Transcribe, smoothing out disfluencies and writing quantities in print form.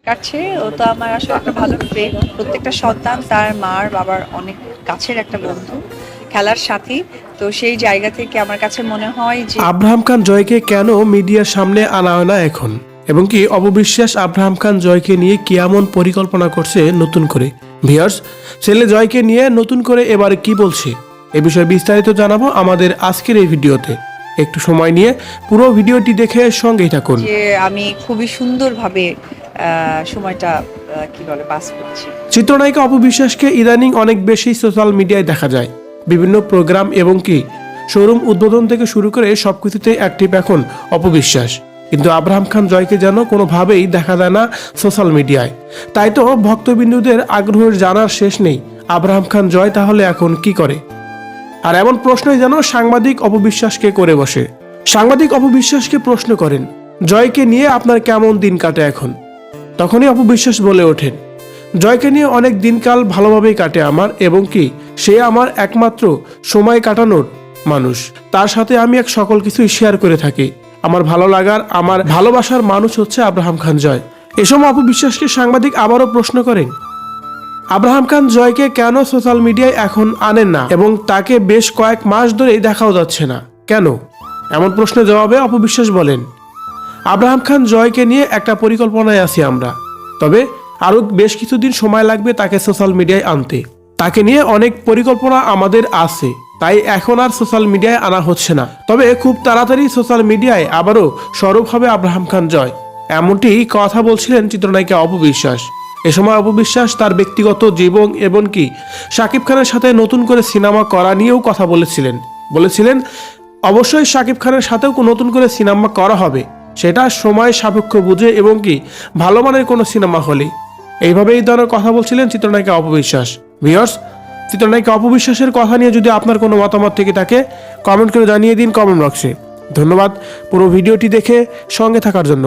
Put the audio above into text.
কাটছে। ও তো আমার আসলে একটা ভালো ফ্রেন্ড। প্রত্যেকটা সন্তান তার মার বাবার অনেক কাছের একটা বন্ধু, খেলার সাথী। তো সেই জায়গা থেকে আমার কাছে মনে হয় যে আব্রাহাম খান জয়কে কেন মিডিয়ার সামনে আনা হয় না এখন, এবং কি অপবিশ্বাস আব্রাহাম খান জয়কে নিয়ে কি এমন পরিকল্পনা করছে নতুন করে? ভিউয়ার্স, ছেলে জয়কে নিয়ে নতুন করে এবার কি বলছে এ বিষয়ে বিস্তারিত জানাবো আমাদের আজকের এই ভিডিওতে। একটু সময় নিয়ে পুরো ভিডিওটি দেখে সঙ্গেই থাকুন। যে আমি খুবই সুন্দরভাবে সময়টা কি বলে পাস করছি। চিত্রনায়িকা অপবিশ্বাসকে ইদানিং অনেক বেশি সোশ্যাল মিডিয়ায় দেখা যায়। বিভিন্ন প্রোগ্রাম এবং কি শোরুম উদ্বোধন থেকে শুরু করে সবকিছুতে অ্যাক্টিভ এখন অপবিশ্বাস। কিন্তু আব্রাহাম খান জয়কে যেন কোনোভাবেই দেখা যায় না সোশ্যাল মিডিয়ায়। তাই তো ভক্তবিন্দুদের আগ্রহের জানার শেষ নেই, আব্রাহাম খান জয় তাহলে এখন কি করে। আর এমন প্রশ্নই যেন সাংবাদিক অপবিশ্বাসকে করে বসে। সাংবাদিক অপবিশ্বাসকে প্রশ্ন করেন, জয়কে নিয়ে আপনার কেমন দিন কাটে এখন? তখনই অপবিশ্বাস বলে ওঠেন, জয়কে নিয়ে অনেক দিনকাল ভালোভাবেই কাটে আমার, এবং কি সে আমার একমাত্র সময় কাটানোর মানুষ। তার সাথে আমি এক সকল কিছুই শেয়ার করে থাকি। আমার ভালো লাগার, আমার ভালোবাসার মানুষ হচ্ছে আব্রাহাম খান জয়। এ সময় অপবিশ্বাসকে সাংবাদিক আবারও প্রশ্ন করেন, আব্রাহাম খান জয়কে কেন সোশ্যাল মিডিয়ায় এখন আনেন না, এবং তাকে বেশ কয়েক মাস ধরেই দেখাও যাচ্ছে না কেন? এমন প্রশ্নের জবাবে অপবিশ্বাস বলেন, আব্রাহাম খান জয়কে নিয়ে একটা পরিকল্পনায় আছি আমরা, তবে আরও বেশ কিছুদিন সময় লাগবে তাকে সোশ্যাল মিডিয়ায় আনতে। তাকে নিয়ে অনেক পরিকল্পনা আমাদের আছে, তাই এখন আর সোশ্যাল মিডিয়ায় আনা হচ্ছে না। তবে খুব তাড়াতাড়ি সোশ্যাল মিডিয়ায় আবারও স্বরূপ হবে আব্রাহাম খান জয়। এমনটি কথা বলছিলেন চিত্রনায়িকা অপবিশ্বাস। এ সময় অপবিশ্বাস তার ব্যক্তিগত জীবন এবং কি শাকিব খানের সাথে নতুন করে সিনেমা করা নিয়েও কথা বলেছিলেন অবশ্যই শাকিব খানের সাথেও নতুন করে সিনেমা করা হবে, সেটা সময় সাপেক্ষ বুঝে এবং কি ভালো মানের কোনো সিনেমা হলে। এইভাবে এই ধরনের কথা বলছিলেন চিত্রনায়িকা অপবিশ্বাস। ভিউয়ার্স, চিত্রনায়িকা অপবিশ্বাসের কথা নিয়ে যদি আপনার কোনো মতামত থেকে থাকে কমেন্ট করে জানিয়ে দিন কমেন্ট বক্সে। ধন্যবাদ পুরো ভিডিওটি দেখে সঙ্গে থাকার জন্য।